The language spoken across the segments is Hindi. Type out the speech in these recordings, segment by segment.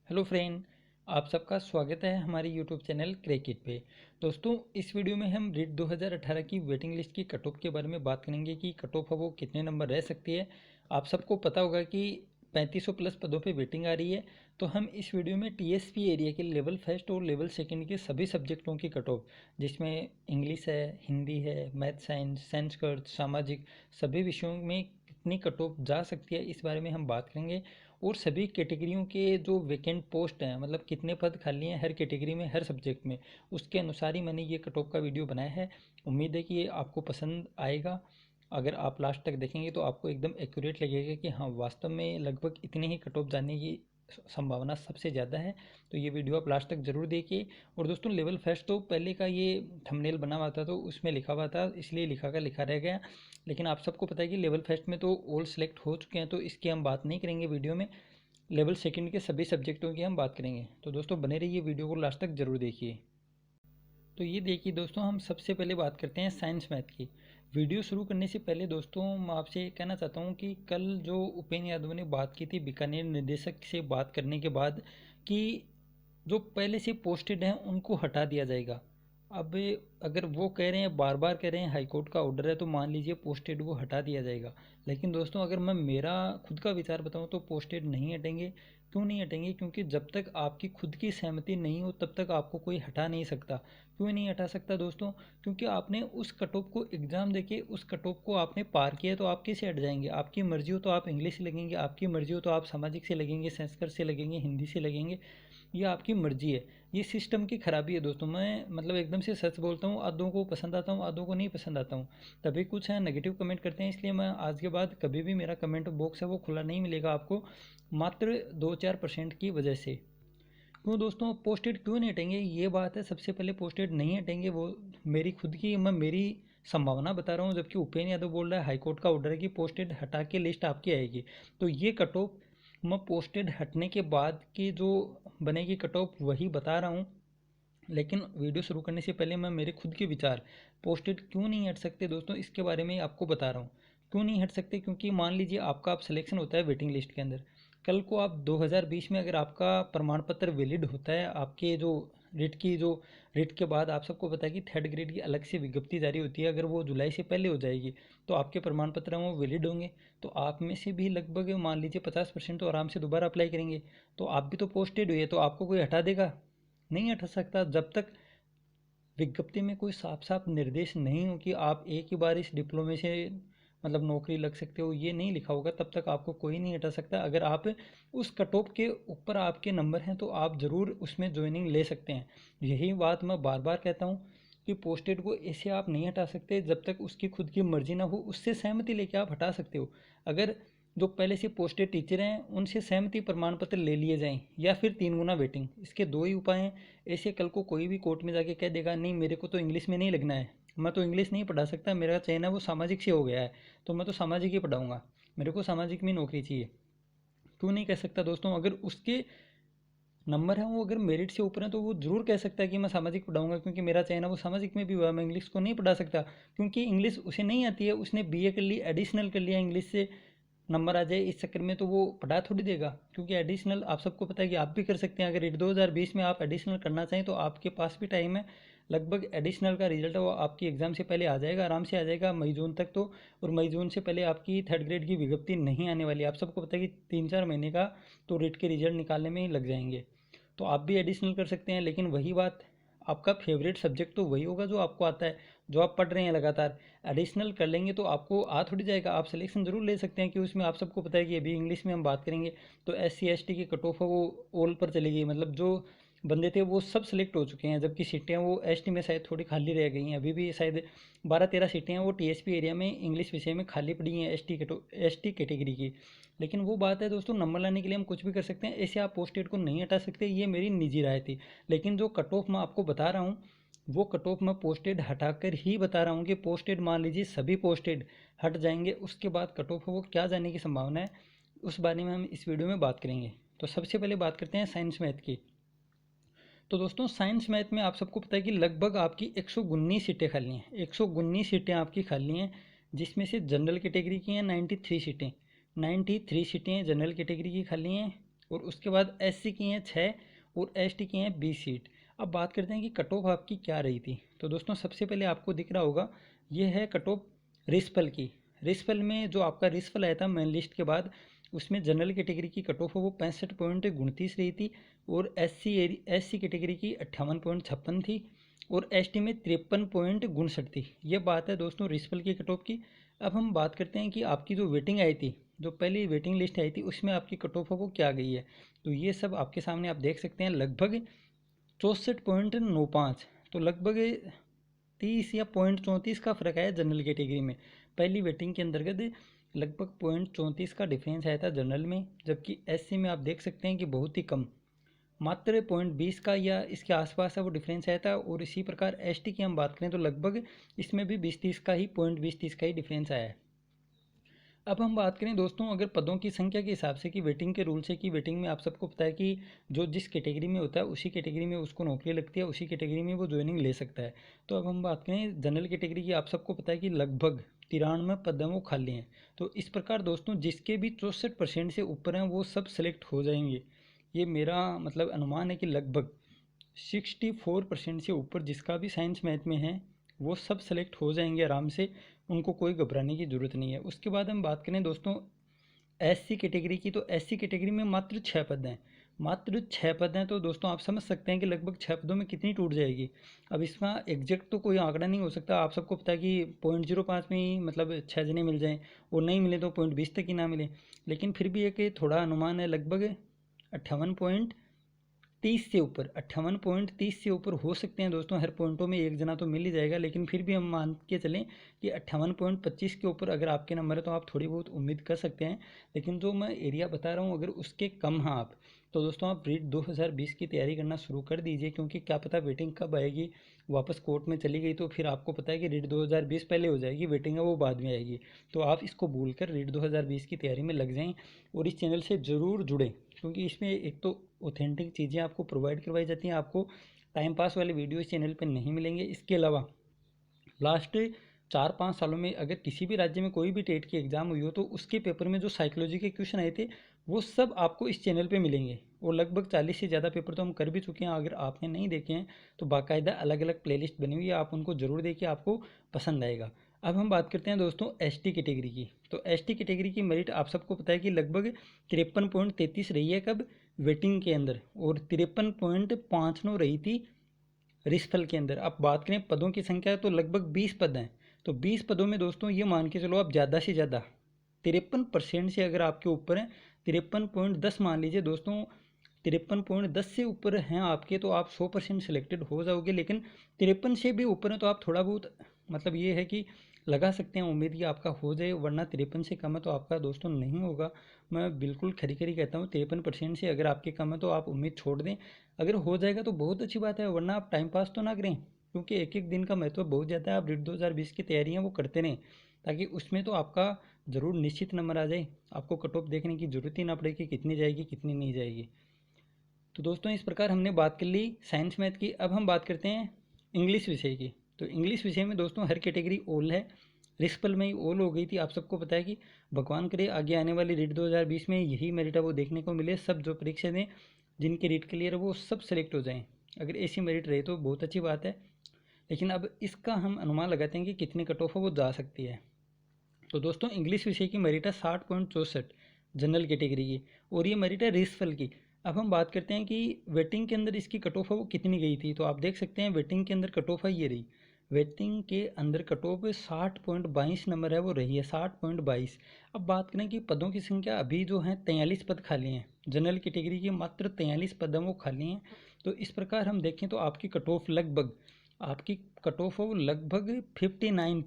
हेलो फ्रेंड, आप सबका स्वागत है हमारे यूट्यूब चैनल क्रैकिट पे। दोस्तों, इस वीडियो में हम रीट 2018 की वेटिंग लिस्ट की कट ऑफ के बारे में बात करेंगे कि कट ऑफ है वो कितने नंबर रह सकती है। आप सबको पता होगा कि 3500 प्लस पदों पे वेटिंग आ रही है। तो हम इस वीडियो में टीएसपी एरिया के लेवल फर्स्ट और लेवल सेकंड के सभी सब्जेक्टों की कट ऑफ, जिसमें इंग्लिश है, हिंदी है, मैथ, साइंस, संस्कृत, सामाजिक, सभी विषयों में कितनी कट ऑफ जा सकती है इस बारे में हम बात करेंगे। और सभी कैटेगरियों के जो वैकेंट पोस्ट हैं, मतलब कितने पद खाली हैं हर कैटेगरी में, हर सब्जेक्ट में, उसके अनुसार ही मैंने ये कट ऑफ का वीडियो बनाया है। उम्मीद है कि ये आपको पसंद आएगा। अगर आप लास्ट तक देखेंगे तो आपको एकदम एक्यूरेट लगेगा कि हाँ, वास्तव में लगभग इतने ही कट ऑफ जाने की संभावना सबसे ज़्यादा है। तो ये वीडियो आप लास्ट तक ज़रूर देखिए। और दोस्तों, लेवल फर्स्ट तो पहले का ये थंबनेल बना हुआ था तो उसमें लिखा हुआ था, इसलिए लिखा का लिखा रह गया। लेकिन आप सबको पता है कि लेवल फर्स्ट में तो ऑल सेलेक्ट हो चुके हैं, तो इसकी हम बात नहीं करेंगे वीडियो में। लेवल सेकंड के सभी सब्जेक्टों की हम बात करेंगे। तो दोस्तों, बने रहिए, वीडियो को लास्ट तक ज़रूर देखिए। तो ये देखिए दोस्तों, हम सबसे पहले बात करते हैं साइंस मैथ की। वीडियो शुरू करने से पहले दोस्तों, मैं आपसे कहना चाहता हूँ कि कल जो उपेंद्र यादव ने बात की थी बीकानेर निदेशक से बात करने के बाद, कि जो पहले से पोस्टेड हैं उनको हटा दिया जाएगा। अब अगर वो कह रहे हैं, बार बार कह रहे हैं हाई कोर्ट का ऑर्डर है, तो मान लीजिए पोस्टेड को हटा दिया जाएगा। लेकिन दोस्तों, अगर मैं मेरा खुद का विचार बताऊं तो पोस्टेड नहीं हटेंगे। क्यों नहीं हटेंगे? क्योंकि जब तक आपकी खुद की सहमति नहीं हो तब तक आपको कोई हटा नहीं सकता। क्यों नहीं हटा सकता दोस्तों? क्योंकि आपने उस कट ऑफ को एग्ज़ाम देके उस कट ऑफ को आपने पार किया, तो आप कैसे हट जाएंगे? आपकी मर्जी हो तो आप इंग्लिश से लगेंगे, आपकी मर्जी हो तो आप सामाजिक से लगेंगे, संस्कृत से लगेंगे, हिंदी से लगेंगे। ये आपकी मर्जी है। ये सिस्टम की खराबी है दोस्तों। मैं मतलब एकदम से सच बोलता हूँ, आधों को पसंद आता हूँ, आधों को नहीं पसंद आता हूँ। तभी कुछ है नेगेटिव कमेंट करते हैं, इसलिए मैं आज के बाद कभी भी मेरा कमेंट बॉक्स है वो खुला नहीं मिलेगा आपको, मात्र 2-4% की वजह से। क्यों दोस्तों पोस्टेड क्यों नहीं हटेंगे? ये बात है, सबसे पहले पोस्टेड नहीं हटेंगे वो मेरी खुद की, मैं मेरी संभावना बता रहा हूँ। जबकि उपेंद्र यादव बोल रहा है हाईकोर्ट का ऑर्डर है कि पोस्टेड हटा के लिस्ट आपकी आएगी। तो ये कट ऑफ मैं पोस्टेड हटने के बाद की जो बनेगी कट ऑफ वही बता रहा हूँ। लेकिन वीडियो शुरू करने से पहले मैं मेरे खुद के विचार, पोस्टेड क्यों नहीं हट सकते दोस्तों, इसके बारे में आपको बता रहा हूँ। क्यों नहीं हट सकते? क्योंकि मान लीजिए आपका अब सिलेक्शन होता है वेटिंग लिस्ट के अंदर। कल को आप 2020 में अगर आपका प्रमाण पत्र वैलिड होता है, आपके जो रिट के बाद आप सबको पता है कि थर्ड ग्रेड की अलग से विज्ञप्ति जारी होती है। अगर वो जुलाई से पहले हो जाएगी तो आपके प्रमाण पत्र हैं वो वैलिड होंगे। तो आप में से भी लगभग मान लीजिए 50% तो आराम से दोबारा अप्लाई करेंगे। तो आप भी तो पोस्टेड हुए, तो आपको कोई हटा देगा? नहीं हटा सकता। जब तक विज्ञप्ति में कोई साफ साफ निर्देश नहीं हो कि आप एक ही बार इस डिप्लोमे से मतलब नौकरी लग सकते हो, ये नहीं लिखा होगा, तब तक आपको कोई नहीं हटा सकता। अगर आप उस कट ऑफ के ऊपर आपके नंबर हैं तो आप ज़रूर उसमें ज्वाइनिंग ले सकते हैं। यही बात मैं बार बार कहता हूँ कि पोस्टेड को ऐसे आप नहीं हटा सकते जब तक उसकी खुद की मर्जी ना हो। उससे सहमति लेके आप हटा सकते हो। अगर जो पहले से पोस्टेड टीचर हैं उनसे सहमति प्रमाण पत्र ले लिए जाएं, या फिर 3 गुना वेटिंग, इसके दो ही उपाय हैं। ऐसे कल को कोई भी कोर्ट में जाके कह देगा नहीं मेरे को तो इंग्लिश में नहीं लगना है, मैं तो इंग्लिश नहीं पढ़ा सकता, मेरा चयन है वो सामाजिक से हो गया है, तो मैं तो सामाजिक ही पढ़ाऊँगा, मेरे को सामाजिक में नौकरी चाहिए। क्यों नहीं कह सकता दोस्तों? अगर उसके नंबर हैं वो अगर मेरिट से ऊपर हैं तो वो जरूर कह सकता है कि मैं सामाजिक पढ़ाऊंगा, क्योंकि मेरा चयन है वो सामाजिक में भी हुआ। मैं इंग्लिश को नहीं पढ़ा सकता क्योंकि इंग्लिश उसे नहीं आती है, उसने बीए कर ली, एडिशनल कर लिया, इंग्लिश से नंबर आ जाए इस चक्कर में तो वो पढ़ा थोड़ी देगा। क्योंकि एडिशनल आप सबको पता है कि आप भी कर सकते हैं। अगर 2020 में आप एडिशनल करना चाहें तो आपके पास भी टाइम है। लगभग एडिशनल का रिजल्ट है वो आपकी एग्ज़ाम से पहले आ जाएगा, आराम से आ जाएगा मई जून तक तो। और मई जून से पहले आपकी थर्ड ग्रेड की विज्ञप्ति नहीं आने वाली। आप सबको पता है कि 3-4 महीने का तो रिट के रिजल्ट निकालने में ही लग जाएंगे। तो आप भी एडिशनल कर सकते हैं। लेकिन वही बात, आपका फेवरेट सब्जेक्ट तो वही होगा जो आपको आता है, जो आप पढ़ रहे हैं लगातार। एडिशनल कर लेंगे तो आपको आ थोड़ी जाएगा, आप सिलेक्शन ज़रूर ले सकते हैं। कि उसमें आप सबको पता है कि अभी इंग्लिश में हम बात करेंगे तो SC ST की कट ऑफ है वो ऑल पर चली गई। मतलब जो बंदे थे वो सब सेलेक्ट हो चुके हैं, जबकि सीटें वो ST में शायद थोड़ी खाली रह गई हैं। अभी भी शायद 12-13 सीटें हैं वो TSP एरिया में इंग्लिश विषय में खाली पड़ी हैं ST कैटेगरी की। लेकिन वो बात है दोस्तों, नंबर लाने के लिए हम कुछ भी कर सकते हैं। ऐसे आप पोस्टेड को नहीं हटा सकते, ये मेरी निजी राय थी। लेकिन जो कट ऑफ मैं आपको बता रहा हूँ वो कट ऑफ मैं पोस्टेड हटाकर ही बता रहा हूँ कि पोस्टेड मान लीजिए सभी पोस्टेड हट जाएंगे, उसके बाद कट ऑफ वो क्या जाने की संभावना है, उस बारे में हम इस वीडियो में बात करेंगे। तो सबसे पहले बात करते हैं साइंस मैथ की। तो दोस्तों, साइंस मैथ में आप सबको पता है कि लगभग आपकी 119 सीटें खाली हैं। 119 सीटें आपकी खाली हैं, जिसमें से जनरल कैटेगरी की हैं 93 सीटें। 93 सीटें जनरल कैटेगरी की खाली हैं और उसके बाद SC की हैं 6 और ST की हैं 20 सीट। अब बात करते हैं कि कट ऑफ आपकी क्या रही थी। तो दोस्तों सबसे पहले आपको दिख रहा होगा ये है कट ऑफ रिस्पल की। रिस्पल में जो आपका रिस्पल आया था मेन लिस्ट के बाद, उसमें जनरल कैटेगरी की कट ऑफ वो 65.29 रही थी और SC कैटेगरी की 58.56 थी और ST में 53.59 थी। ये बात है दोस्तों रिस्पल की कट ऑफ की। अब हम बात करते हैं कि आपकी जो वेटिंग आई थी, जो पहली वेटिंग लिस्ट आई थी, उसमें आपकी कट ऑफ वो क्या गई है। तो ये सब आपके सामने आप देख सकते हैं, लगभग 64.95, तो लगभग 30 या 0.34 का फ़र्क आया जनरल कैटेगरी में। पहली वेटिंग के अंतर्गत लगभग 0.34 का डिफरेंस आया था जनरल में, जबकि SC में आप देख सकते हैं कि बहुत ही कम, मात्र 0.20 का या इसके आसपास है वो डिफरेंस आया था। और इसी प्रकार ST की हम बात करें तो लगभग इसमें भी 20-30 का ही 0.20-30 का ही डिफरेंस आया है। अब हम बात करें दोस्तों अगर पदों की संख्या के हिसाब से कि वेटिंग के रूल से, कि वेटिंग में आप सबको पता है कि जो जिस कैटेगरी में होता है उसी कैटेगरी में उसको नौकरी लगती है, उसी कैटेगरी में वो ज्वाइनिंग ले सकता है। तो अब हम बात करें जनरल कैटेगरी की, आप सबको पता है कि लगभग 93 पद हैं वो खाली हैं। तो इस प्रकार दोस्तों जिसके भी 64% से ऊपर हैं वो सब सेलेक्ट हो जाएंगे। ये मेरा मतलब अनुमान है कि लगभग 64% से ऊपर जिसका भी साइंस मैथ में है वो सब सेलेक्ट हो जाएंगे आराम से, उनको कोई घबराने की ज़रूरत नहीं है। उसके बाद हम बात करें दोस्तों SC कैटेगरी की, तो SC कैटेगरी में मात्र 6 पद हैं, मात्र 6 पद हैं। तो दोस्तों आप समझ सकते हैं कि लगभग 6 पदों में कितनी टूट जाएगी। अब इसका एग्जैक्ट तो कोई आंकड़ा नहीं हो सकता, आप सबको पता है कि 0.05 में ही मतलब 6 जने मिल जाएँ और नहीं मिले तो 0.20 तक ही ना मिले, लेकिन फिर भी एक थोड़ा अनुमान है, लगभग 58.30 से ऊपर, 58.30 से ऊपर हो सकते हैं दोस्तों। हर पॉइंटों में एक जना तो मिल ही जाएगा, लेकिन फिर भी हम मान के चलें कि 58.25 के ऊपर अगर आपके नंबर है तो आप थोड़ी बहुत उम्मीद कर सकते हैं। लेकिन जो मैं एरिया बता रहा हूँ अगर उसके कम हैं आप, तो दोस्तों आप रीट 2020 की तैयारी करना शुरू कर दीजिए, क्योंकि क्या पता वेटिंग कब आएगी, वापस कोर्ट में चली गई तो फिर आपको पता है कि रीट 2020 पहले हो जाएगी, वेटिंग है वो बाद में आएगी। तो आप इसको भूल कर रीट 2020 की तैयारी में लग जाएँ और इस चैनल से ज़रूर जुड़ें, क्योंकि इसमें एक तो ऑथेंटिक चीज़ें आपको प्रोवाइड करवाई जाती हैं, आपको टाइम पास वाले वीडियो इस चैनल पर नहीं मिलेंगे। इसके अलावा लास्ट 4-5 सालों में अगर किसी भी राज्य में कोई भी टेट की एग्ज़ाम हुई हो तो उसके पेपर में जो साइकोलॉजी के क्वेश्चन आए थे वो सब आपको इस चैनल पे मिलेंगे, और लगभग 40 से ज़्यादा पेपर तो हम कर भी चुके हैं। अगर आपने नहीं देखे हैं तो बाकायदा अलग अलग प्लेलिस्ट बनी हुई है, आप उनको ज़रूर देखिए, आपको पसंद आएगा। अब हम बात करते हैं दोस्तों ST कैटेगरी की। तो ST कैटेगरी की मेरिट आप सबको पता है कि लगभग 53.33 रही है कब, वेटिंग के अंदर, और 53.59 रही थी रिस्फल के अंदर। आप बात करें पदों की संख्या तो लगभग 20 पद हैं। तो 20 पदों में दोस्तों ये मान के चलो आप ज़्यादा से ज़्यादा 53% से अगर आपके ऊपर हैं, 53.10 मान लीजिए दोस्तों, 53.10 से ऊपर हैं आपके तो आप 100% सिलेक्टेड हो जाओगे। लेकिन 53 से भी ऊपर है तो आप थोड़ा बहुत मतलब ये है कि लगा सकते हैं उम्मीद कि आपका हो जाए, वरना 53 से कम है तो आपका दोस्तों नहीं होगा। मैं बिल्कुल खरी खरी कहता हूँ 53% से अगर आपके कम है तो आप उम्मीद छोड़ दें। अगर हो जाएगा तो बहुत अच्छी बात है, वरना आप टाइम पास तो ना करें, क्योंकि एक एक दिन का महत्व बहुत ज़्यादा है। आप रीट 2020 की तैयारियाँ वो करते रहें, ताकि उसमें तो आपका ज़रूर निश्चित नंबर आ जाए, आपको कट ऑफ देखने की ज़रूरत ही ना पड़े कि कितनी जाएगी कितनी नहीं जाएगी। तो दोस्तों इस प्रकार हमने बात कर ली साइंस मैथ की। अब हम बात करते हैं इंग्लिश विषय की। तो इंग्लिश विषय में दोस्तों हर कैटेगरी ऑल है, रिस्पल में ही ऑल हो गई थी। आप सबको पता है कि भगवान करे आगे आने वाली रीट 2020 में यही मेरिट है वो देखने को मिले, सब जो परीक्षा दें जिनके रीट क्लियर है वो सब सेलेक्ट हो जाएं। अगर ऐसी मेरिट रहे तो बहुत अच्छी बात है, लेकिन अब इसका हम अनुमान लगाते हैं कि कितनी कट ऑफ है वो जा सकती है। तो दोस्तों इंग्लिश विषय की मेरिट है 60.64 जनरल कैटेगरी की, और ये मेरिट है रिस्फल की। अब हम बात करते हैं कि वेटिंग के अंदर इसकी कट ऑफ है वो कितनी गई थी। तो आप देख सकते हैं वेटिंग के अंदर कट ऑफ है ये रही, वेटिंग के अंदर कट ऑफ 60.22 नंबर है वो रही है, 60.22। अब बात करें कि पदों की संख्या अभी जो है 43 पद खाली हैं, जनरल कैटेगरी के मात्र 43 पद हैं वो खाली हैं। तो इस प्रकार हम देखें तो आपकी कट ऑफ लगभग, आपकी कट ऑफ हो लगभग 59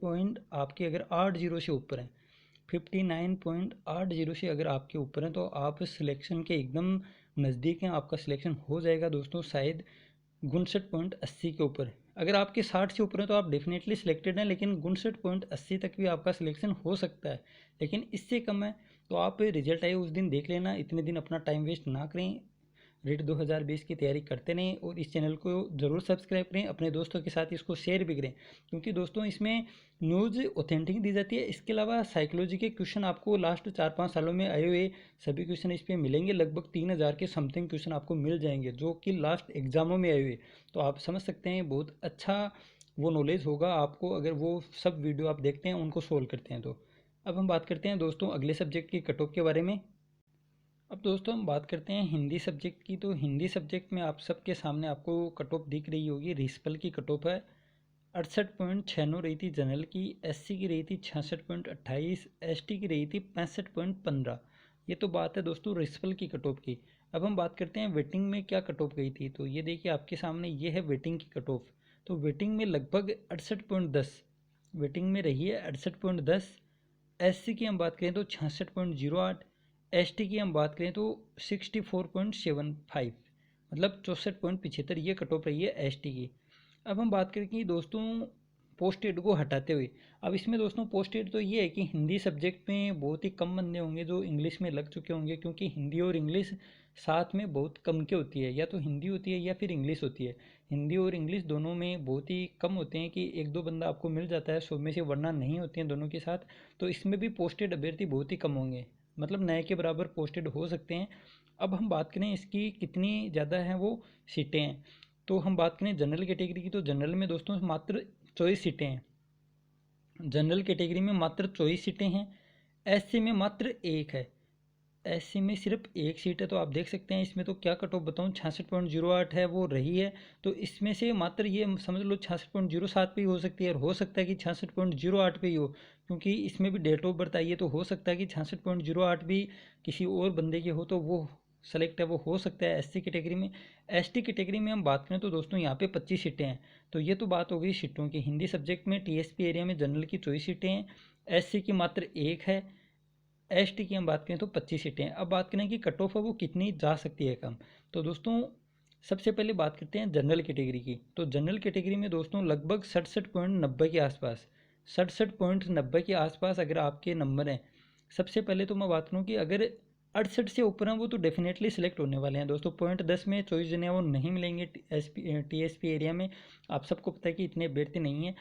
पॉइंट आपके अगर 80 से ऊपर है, 59.80 से अगर आपके ऊपर है तो आप सिलेक्शन के एकदम नज़दीक हैं, आपका सिलेक्शन हो जाएगा दोस्तों शायद 59.80 के ऊपर। अगर आपके 60 से ऊपर है तो आप डेफिनेटली सिलेक्टेड हैं, लेकिन 59.80 तक भी आपका सिलेक्शन हो सकता है। लेकिन इससे कम है तो आप रिजल्ट आए उस दिन देख लेना, इतने दिन अपना टाइम वेस्ट ना करें। रीट 2020 की तैयारी करते रहें और इस चैनल को ज़रूर सब्सक्राइब करें, अपने दोस्तों के साथ इसको शेयर भी करें, क्योंकि दोस्तों इसमें न्यूज़ ऑथेंटिक दी जाती है। इसके अलावा साइकोलॉजी के क्वेश्चन आपको लास्ट 4-5 सालों में आए हुए सभी क्वेश्चन इस पर मिलेंगे। लगभग 3000 के समथिंग क्वेश्चन आपको मिल जाएंगे जो कि लास्ट एग्जामों में आए हुए। तो आप समझ सकते हैं बहुत अच्छा वो नॉलेज होगा आपको अगर वो सब वीडियो आप देखते हैं, उनको सोल्व करते हैं तो। अब हम बात करते हैं दोस्तों अगले सब्जेक्ट की कट ऑफ के बारे में। अब दोस्तों हम बात करते हैं हिंदी सब्जेक्ट की। तो हिंदी सब्जेक्ट में आप सबके सामने आपको कट ऑफ दिख रही होगी। रिस्पल की कट ऑफ है 68.96 रही थी जनरल की, एससी की रही थी 66.28, एसटी की रही थी 65.15। ये तो बात है दोस्तों रिस्पल की कट ऑफ की। अब हम बात करते हैं वेटिंग में क्या कट ऑफ गई थी। तो ये देखिए आपके सामने ये है वेटिंग की कट ऑफ। तो वेटिंग में लगभग 68.10 वेटिंग में रही है 68.10। एससी की हम बात करें तो 66.08, एसटी की हम बात करें तो 64.75, मतलब 64.75 ये कट ऑफ रही है एसटी की। अब हम बात करें कि दोस्तों पोस्टेड को हटाते हुए, अब इसमें दोस्तों पोस्टेड तो ये है कि हिंदी सब्जेक्ट में बहुत ही कम बंदे होंगे जो इंग्लिश में लग चुके होंगे, क्योंकि हिंदी और इंग्लिश साथ में बहुत कम के होती है, या तो हिंदी होती है या फिर इंग्लिश होती है। हिंदी और इंग्लिश दोनों में बहुत ही कम होते हैं कि एक दो बंदा आपको मिल जाता है 100 में से, वरना नहीं होते हैं दोनों के साथ। तो इसमें भी पोस्टेड अभ्यर्थी बहुत ही कम होंगे, मतलब नए के बराबर पोस्टेड हो सकते हैं। अब हम बात करें इसकी कितनी ज़्यादा हैं वो सीटें हैं। तो हम बात करें जनरल कैटेगरी की, तो जनरल में दोस्तों मात्र 24 सीटें हैं। जनरल कैटेगरी में मात्र 24 सीटें हैं। एससी में मात्र एक है, एससी में सिर्फ एक सीट है। तो आप देख सकते हैं इसमें तो क्या कट ऑफ बताऊँ, 66.08 है वो रही है। तो इसमें से मात्र ये समझ लो 66.07 पे ही हो सकती है, और हो सकता है कि 66.08 पे ही हो, क्योंकि इसमें भी डेट ऑफ बर्थ आई है। तो हो सकता है कि 66.08 भी किसी और बंदे के हो तो वो सेलेक्ट है, वो हो सकता है एससी कैटेगरी में। एसटी कैटेगरी में हम बात करें तो दोस्तों यहाँ पे 25 सीटें हैं। तो ये तो बात हो गई सीटों की। हिंदी सब्जेक्ट में टीएसपी एरिया में जनरल की 24 सीटें हैं, एससी की मात्र एक है, एसटी की हम बात करें तो 25 सीटें हैं। अब बात करें कि कट ऑफ है वो कितनी जा सकती है कम। तो दोस्तों सबसे पहले बात करते हैं जनरल कैटेगरी की। तो जनरल कैटेगरी में दोस्तों लगभग 67.90 के आसपास, 67.90 के आसपास अगर आपके नंबर हैं। सबसे पहले तो मैं बात करूँ कि अगर 68 से ऊपर हैं वो तो डेफिनेटली सिलेक्ट होने वाले हैं दोस्तों। 0.10 में चॉइस जो है वो नहीं मिलेंगे टीएसपी एरिया में। आप सबको पता है कि इतने अभ्यर्थी नहीं हैं,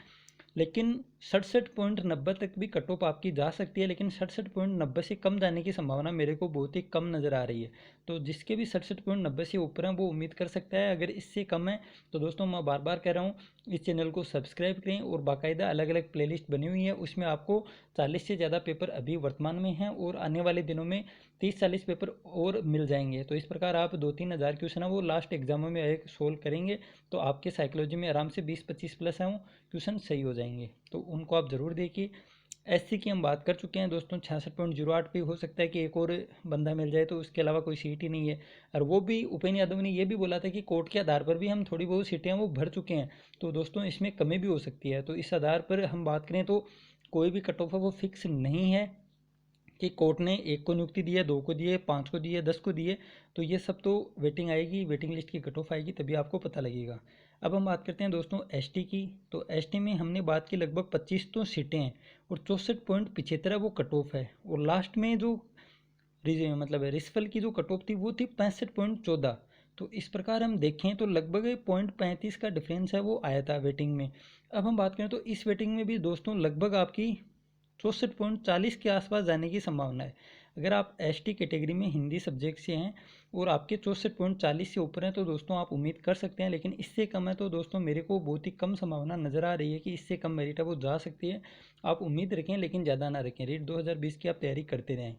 लेकिन 67.90 तक भी कट ऑफ आपकी जा सकती है, लेकिन 67.90 से कम जाने की संभावना मेरे को बहुत ही कम नज़र आ रही है। तो जिसके भी 67.90 से ऊपर हैं वो उम्मीद कर सकता है। अगर इससे कम है तो दोस्तों मैं बार बार कह रहा हूँ इस चैनल को सब्सक्राइब करें, और बाकायदा अलग अलग प्लेलिस्ट बनी हुई है, उसमें आपको 40 से ज़्यादा पेपर अभी वर्तमान में हैं, और आने वाले दिनों में 30-40 पेपर और मिल जाएंगे। तो इस प्रकार आप 2-3 हज़ार क्वेश्चन है वो लास्ट एग्जामों में एक सोल्व करेंगे, तो आपके साइकोलॉजी में आराम से 20-25 प्लस हैं क्वेश्चन सही हो जाएंगे। तो उनको आप ज़रूर देखिए। एससी की हम बात कर चुके हैं दोस्तों, 66.08 पे हो सकता है कि एक और बंदा मिल जाए, तो उसके अलावा कोई सीट ही नहीं है। और वो भी उपेंद्र यादव ने ये भी बोला था कि कोर्ट के आधार पर भी हम थोड़ी बहुत सीटें हैं वो भर चुके हैं, तो दोस्तों इसमें कमी भी हो सकती है। तो इस आधार पर हम बात करें तो कोई भी कट ऑफ है वो फिक्स नहीं है कि कोर्ट ने एक को नियुक्ति दी है, 2 को दी है, 5 को दी है, 10 को दी है। तो ये सब तो वेटिंग आएगी, वेटिंग लिस्ट की कट ऑफ आएगी तभी आपको पता लगेगा। अब हम बात करते हैं दोस्तों एसटी की। तो एसटी में हमने बात की लगभग 25 तो सीटें हैं, और 64.75 वो कट ऑफ है। और लास्ट में जो मतलब रिस्पल की जो कट ऑफ थी वो थी 65.14। तो इस प्रकार हम देखें तो लगभग 0.35 का डिफरेंस है वो आया था वेटिंग में। अब हम बात करें तो इस वेटिंग में भी दोस्तों लगभग आपकी 64.40 के आसपास जाने की संभावना है। अगर आप एसटी कैटेगरी में हिंदी सब्जेक्ट से हैं और आपके 64.40 से ऊपर हैं तो दोस्तों आप उम्मीद कर सकते हैं, लेकिन इससे कम है तो दोस्तों मेरे को बहुत ही कम संभावना नज़र आ रही है कि इससे कम मेरिट है वो जा सकती है। आप उम्मीद रखें लेकिन ज़्यादा ना रखें। रीट 2020 की आप तैयारी करते रहें।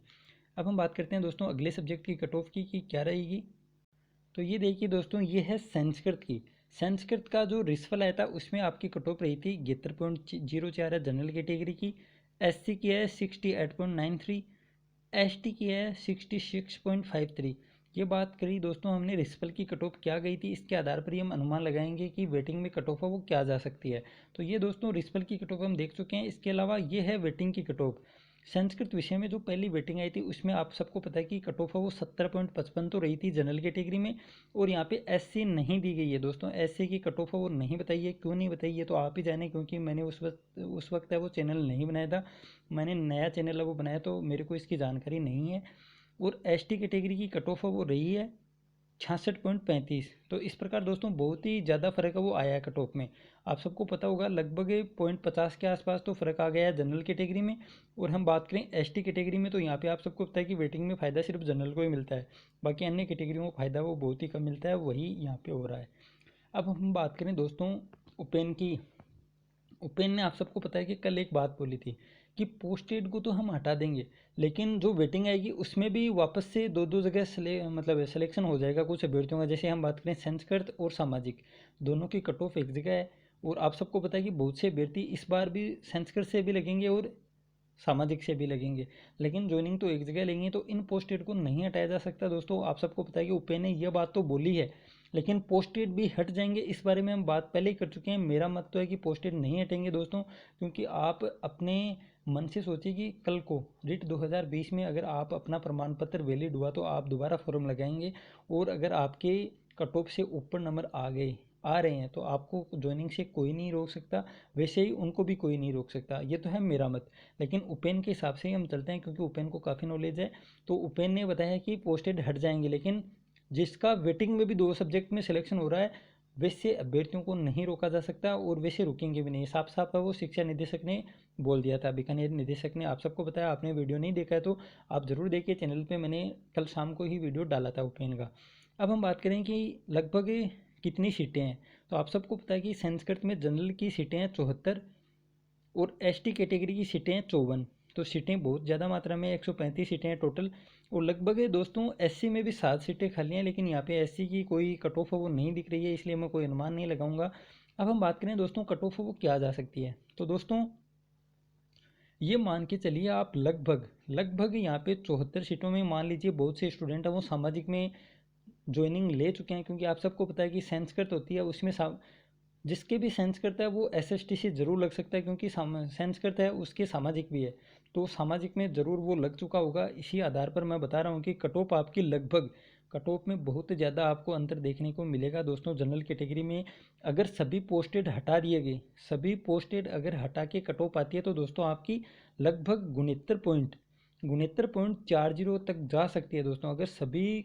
अब हम बात करते हैं दोस्तों अगले सब्जेक्ट की कट ऑफ की कि क्या रहेगी। तो ये देखिए दोस्तों ये है संस्कृत की। संस्कृत का जो रिस्फल आया था उसमें आपकी कट ऑफ रही थी 71.04 है जनरल कैटेगरी की, एससी की है 68.93, एसटी की है 66.53। ये बात करी दोस्तों हमने रिस्पल की कट ऑफ क्या गई थी, इसके आधार पर ही हम अनुमान लगाएंगे कि वेटिंग में कट ऑफ है वो क्या जा सकती है। तो ये दोस्तों रिस्पल की कट ऑफ हम देख चुके हैं। इसके अलावा ये है वेटिंग की कट ऑफ। संस्कृत विषय में जो पहली वेटिंग आई थी उसमें आप सबको पता है कि कट ऑफ है वो 70.55 तो रही थी जनरल कैटेगरी में, और यहाँ पे एससी नहीं दी गई है दोस्तों। एससी की कट ऑफ है वो नहीं बताई है, क्यों नहीं बताई है तो आप ही जाने, क्योंकि मैंने उस वक्त है वो चैनल नहीं बनाया था, मैंने नया चैनल है वो बनाया, तो मेरे को इसकी जानकारी नहीं है। और एसटी कैटेगरी की कट ऑफ है वो रही है 66.35। तो इस प्रकार दोस्तों बहुत ही ज़्यादा फ़र्क है वो आया है कट ऑफ में। आप सबको पता होगा लगभग 0.50 के आसपास तो फ़र्क आ गया है जनरल कैटेगरी में। और हम बात करें एसटी कैटेगरी में तो यहाँ पे आप सबको पता है कि वेटिंग में फ़ायदा सिर्फ जनरल को ही मिलता है, बाकी अन्य कैटेगरियों को फ़ायदा वो बहुत ही कम मिलता है, वही यहाँ पे हो रहा है। अब हम बात करें दोस्तों ओपेन की। ओपेन ने आप सबको पता है कि कल एक बात बोली थी कि पोस्टेड को तो हम हटा देंगे, लेकिन जो वेटिंग आएगी उसमें भी वापस से दो दो जगह मतलब सिलेक्शन हो जाएगा कुछ अभ्यर्थियों का। जैसे हम बात करें संस्कृत और सामाजिक, दोनों की कट ऑफ एक जगह है। और आप सबको पता है कि बहुत से अभ्यर्थी इस बार भी संस्कृत से भी लगेंगे और सामाजिक से भी लगेंगे, लेकिन ज्वाइनिंग तो एक जगह लेंगे, तो इन पोस्टेड को नहीं हटाया जा सकता दोस्तों। आप सबको पता है कि उपेन ने यह बात तो बोली है, लेकिन पोस्टेड भी हट जाएंगे इस बारे में हम बात पहले ही कर चुके हैं। मेरा मत तो है कि पोस्टेड नहीं हटेंगे दोस्तों, क्योंकि आप अपने मन से सोचिए कि कल को रिट 2020 में अगर आप अपना प्रमाण पत्र वैलिड हुआ तो आप दोबारा फॉर्म लगाएंगे, और अगर आपके कट ऑफ से ऊपर नंबर आ रहे हैं तो आपको ज्वाइनिंग से कोई नहीं रोक सकता, वैसे ही उनको भी कोई नहीं रोक सकता। ये तो है मेरा मत, लेकिन उपेन के हिसाब से ही हम चलते हैं क्योंकि उपेन को काफ़ी नॉलेज है। तो उपेन ने बताया कि पोस्टेड हट जाएंगे, लेकिन जिसका वेटिंग में भी 2 सब्जेक्ट में सिलेक्शन हो रहा है वैसे अभ्यर्थियों को नहीं रोका जा सकता, और वैसे रुकेंगे भी नहीं। साफ साफ है वो शिक्षा निदेशक ने बोल दिया था, बीकानेर निदेशक ने। आप सबको बताया, आपने वीडियो नहीं देखा है तो आप ज़रूर देखिए, चैनल पे मैंने कल शाम को ही वीडियो डाला था उपेन का। अब हम बात करें कि लगभग कितनी सीटें हैं, तो आप सबको पता है कि संस्कृत में जनरल की सीटें हैं 74 और एसटी कैटेगरी की सीटें हैं 54। तो सीटें बहुत ज़्यादा मात्रा में 135 सीटें हैं टोटल। और लगभग दोस्तों एससी में भी 7 सीटें खाली हैं, लेकिन यहाँ पे एससी की कोई कट ऑफ वो नहीं दिख रही है, इसलिए मैं कोई अनुमान नहीं लगाऊंगा। अब हम बात करें दोस्तों कट ऑफ वो क्या जा सकती है, तो दोस्तों ये मान के चलिए आप लगभग यहाँ पे 74 सीटों में मान लीजिए बहुत से स्टूडेंट हैं वो सामाजिक में ज्वाइनिंग ले चुके हैं, क्योंकि आप सबको पता है कि संस्कृत होती है उसमें जिसके भी संस्कृत है वो एसएसटी से ज़रूर लग सकता है, क्योंकि संस्कृत है उसके सामाजिक भी है, तो सामाजिक में ज़रूर वो लग चुका होगा। इसी आधार पर मैं बता रहा हूँ कि कट ऑफ आपकी लगभग, कट ऑफ में बहुत ज़्यादा आपको अंतर देखने को मिलेगा दोस्तों। जनरल कैटेगरी में अगर सभी पोस्टेड हटा दिए गए, सभी पोस्टेड अगर हटा के कट ऑफ आती है तो दोस्तों आपकी लगभग 69.40 तक जा सकती है दोस्तों। अगर सभी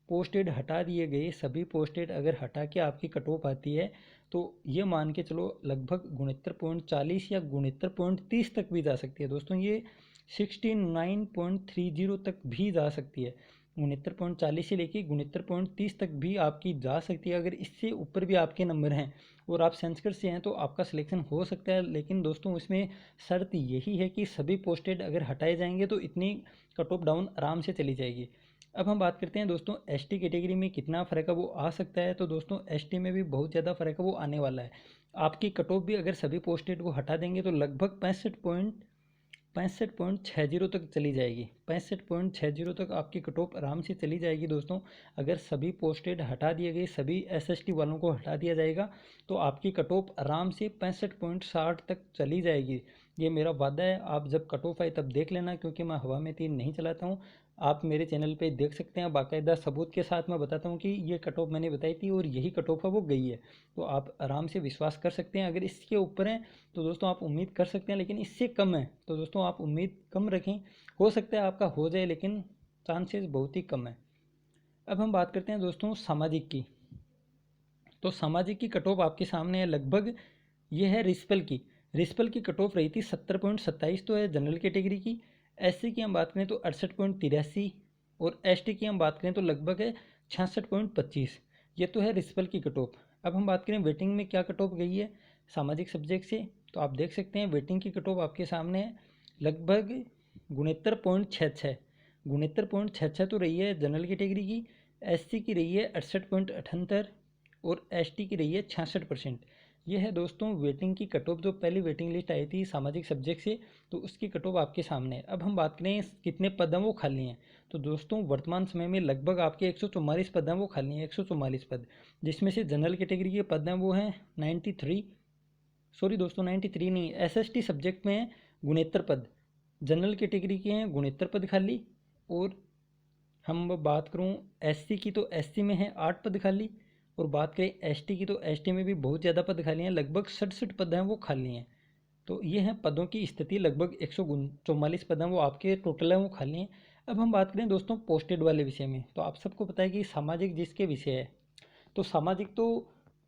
पोस्टेड हटा दिए गए, सभी पोस्टेड अगर हटा के आपकी कट ऑफ आती है तो ये मान के चलो लगभग 69.40 या 69.30 तक भी जा सकती है दोस्तों। ये 69.30 तक भी जा सकती है। 69.40 से लेके 69.30 तक भी आपकी जा सकती है। अगर इससे ऊपर भी आपके नंबर हैं और आप संस्कृत से हैं तो आपका सिलेक्शन हो सकता है, लेकिन दोस्तों इसमें शर्त यही है कि सभी पोस्टेड अगर हटाए जाएंगे तो इतनी कट ऑफ डाउन आराम से चली जाएगी। अब हम बात करते हैं दोस्तों एसटी कैटेगरी में कितना फ़र्क है वो आ सकता है, तो दोस्तों एसटी में भी बहुत ज़्यादा फ़र्क है वो आने वाला है। आपकी कट ऑफ भी अगर सभी पोस्टेड को हटा देंगे तो लगभग 65.60 तक चली जाएगी। 65.60 तक आपकी कट ऑफ आराम से चली जाएगी दोस्तों। अगर सभी पोस्टेड हटा दिए गए, सभी एसएसटी वालों को हटा दिया जाएगा तो आपकी कट ऑफ आराम से 65.60 तक चली जाएगी। ये मेरा वादा है। आप जब कट ऑफ आए तब देख लेना, क्योंकि मैं हवा में तीर नहीं चलाता हूँ। आप मेरे चैनल पे देख सकते हैं, बाकायदा सबूत के साथ मैं बताता हूँ कि ये कट ऑफ मैंने बताई थी और यही कट ऑफ है वो गई है। तो आप आराम से विश्वास कर सकते हैं। अगर इसके ऊपर हैं तो दोस्तों आप उम्मीद कर सकते हैं, लेकिन इससे कम है तो दोस्तों आप उम्मीद कम रखें। हो सकता है आपका हो जाए, लेकिन चांसेस बहुत ही कम है। अब हम बात करते हैं दोस्तों सामाजिक की। तो सामाजिक की कट ऑफ आपके सामने है। लगभग ये है रिस्पल की कट ऑफ रही थी 70.27 तो है जनरल कैटेगरी की। एससी की हम बात करें तो 68.83 और एसटी की हम बात करें तो लगभग है 66.25। ये तो है रिस्पल की कट ऑफ। अब हम बात करें वेटिंग में क्या कट ऑफ गई है सामाजिक सब्जेक्ट से, तो आप देख सकते हैं वेटिंग की कट ऑफ आपके सामने है लगभग 69.66। 69.66 तो रही है जनरल कैटेगरी की। एससी की रही है 68.78 और एसटी की रही है 66%। ये है दोस्तों वेटिंग की कट ऑफ। जो पहली वेटिंग लिस्ट आई थी सामाजिक सब्जेक्ट से तो उसकी कट ऑफ आपके सामने है। अब हम बात करें कितने पद हैं वो खाली हैं, तो दोस्तों वर्तमान समय में लगभग आपके 144 पद हैं वो खाली हैं। 144 पद, जिसमें से जनरल कैटेगरी के पद हैं वो हैं 93, सॉरी दोस्तों 93 नहीं, एसएसटी सब्जेक्ट में है 69 पद, जनरल कैटेगरी के हैं 69 पद खाली। और हम बात करूँ एससी की तो एससी में है 8 पद खाली, और बात करें एसटी की तो एसटी में भी बहुत ज़्यादा पद खाली हैं, लगभग 67 पद हैं वो खाली हैं। तो ये हैं पदों की स्थिति। लगभग 144 पद हैं वो आपके टोटल हैं वो खाली हैं। अब हम बात करें दोस्तों पोस्टेड वाले विषय में। तो आप सबको पता है कि सामाजिक जिसके विषय है, तो सामाजिक तो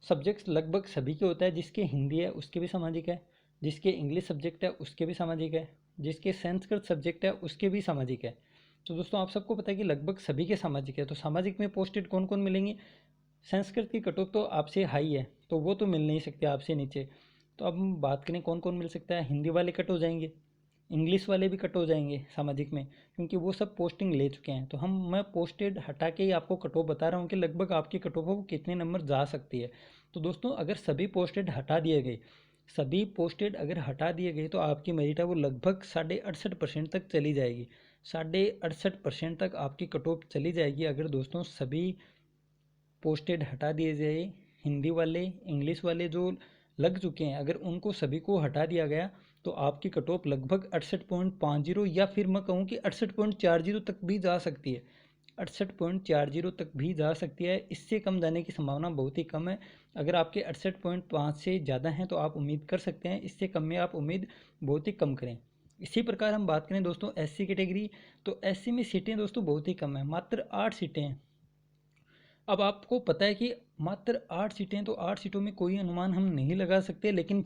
सब्जेक्ट्स लगभग सभी के होता है। जिसके हिंदी है उसके भी सामाजिक है, जिसके इंग्लिश सब्जेक्ट है उसके भी सामाजिक है, जिसके संस्कृत सब्जेक्ट है उसके भी सामाजिक है। तो दोस्तों आप सबको पता है कि लगभग सभी के सामाजिक है। तो सामाजिक में पोस्टेड कौन कौन मिलेंगे? संस्कृत की कट ऑफ तो आपसे हाई है, तो वो तो मिल नहीं सकते आपसे नीचे। तो अब हम बात करें कौन कौन मिल सकता है। हिंदी वाले कट हो जाएंगे, इंग्लिश वाले भी कट हो जाएंगे सामाजिक में, क्योंकि वो सब पोस्टिंग ले चुके हैं। तो मैं पोस्टेड हटा के ही आपको कट ऑफ बता रहा हूँ कि लगभग आपकी कट ऑफ वो कितने नंबर जा सकती है। तो दोस्तों अगर सभी पोस्टेड हटा दिए गए, सभी पोस्टेड अगर हटा दिए गए, तो आपकी मेरिट है वो लगभग 68.5% तक चली जाएगी। 68.5% तक आपकी कट ऑफ चली जाएगी अगर दोस्तों सभी पोस्टेड हटा दिए जाए। हिंदी वाले इंग्लिश वाले जो लग चुके हैं, अगर उनको सभी को हटा दिया गया, तो आपकी कट ऑफ लगभग 68.50 या फिर मैं कहूँ कि 68.40 तक भी जा सकती है। 68.40 तक भी जा सकती है। इससे कम जाने की संभावना बहुत ही कम है। अगर आपके 68.5 से ज़्यादा हैं तो आप उम्मीद कर सकते हैं, इससे कम में आप उम्मीद बहुत ही कम करें। इसी प्रकार हम बात करें दोस्तों एससी कैटेगरी, तो एससी में सीटें दोस्तों बहुत ही कम है, मात्र 8 सीटें हैं। अब आपको पता है कि मात्र 8 सीटें, तो 8 सीटों में कोई अनुमान हम नहीं लगा सकते, लेकिन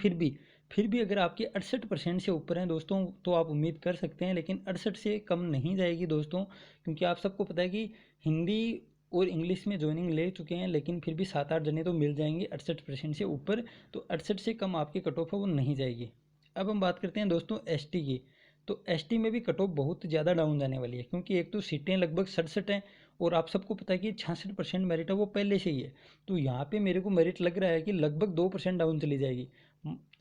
फिर भी अगर आपके 68% से ऊपर हैं दोस्तों, तो आप उम्मीद कर सकते हैं। लेकिन 68 से कम नहीं जाएगी दोस्तों, क्योंकि आप सबको पता है कि हिंदी और इंग्लिश में ज्वाइनिंग ले चुके हैं, लेकिन फिर भी 7-8 जने तो मिल जाएंगे 68% से ऊपर। तो 68 से कम आपकी कट ऑफ है वो नहीं जाएगी। अब हम बात करते हैं दोस्तों एसटी की। तो एसटी में भी कट ऑफ बहुत ज़्यादा डाउन जाने वाली है, क्योंकि एक तो सीटें लगभग 67 हैं, और आप सबको पता है कि 66% मेरिट है वो पहले से ही है। तो यहाँ पे मेरे को मेरिट लग रहा है कि लगभग 2% डाउन चली जाएगी।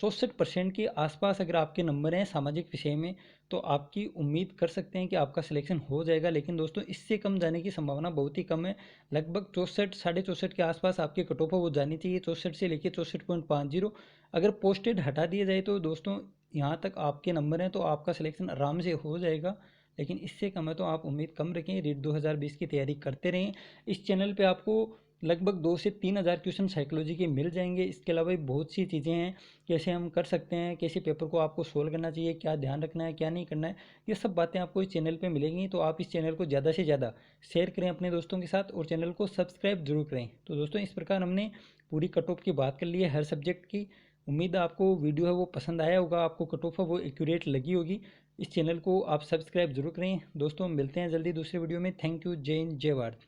64% के आसपास अगर आपके नंबर हैं सामाजिक विषय में, तो आपकी उम्मीद कर सकते हैं कि आपका सिलेक्शन हो जाएगा। लेकिन दोस्तों इससे कम जाने की संभावना बहुत ही कम है। लगभग 64 64.5 के आसपास आपकी कट ऑफ वो जानी चाहिए, 64 से लेकर 64.50। अगर पोस्टेड हटा दिया जाए तो दोस्तों यहाँ तक आपके नंबर हैं, तो आपका सिलेक्शन आराम से हो जाएगा। लेकिन इससे कम है तो आप उम्मीद कम रखें। रीट 2020 की तैयारी करते रहें। इस चैनल पे आपको लगभग 2 से 3 हज़ार क्वेश्चन साइकोलॉजी के मिल जाएंगे। इसके अलावा भी बहुत सी चीज़ें हैं, कैसे हम कर सकते हैं, कैसे पेपर को आपको सोल्व करना चाहिए, क्या ध्यान रखना है क्या नहीं करना है, ये सब बातें आपको इस चैनल पे मिलेंगी। तो आप इस चैनल को ज़्यादा से ज़्यादा शेयर करें अपने दोस्तों के साथ, और चैनल को सब्सक्राइब जरूर करें। तो दोस्तों इस प्रकार हमने पूरी कट ऑफ की बात कर ली है हर सब्जेक्ट की। उम्मीद है आपको वीडियो है वो पसंद आया होगा, आपको कट ऑफ है वो एक्यूरेट लगी होगी। इस चैनल को आप सब्सक्राइब जरूर करें दोस्तों। मिलते हैं जल्दी दूसरे वीडियो में। Thank you. जय हिंद, जय भारत।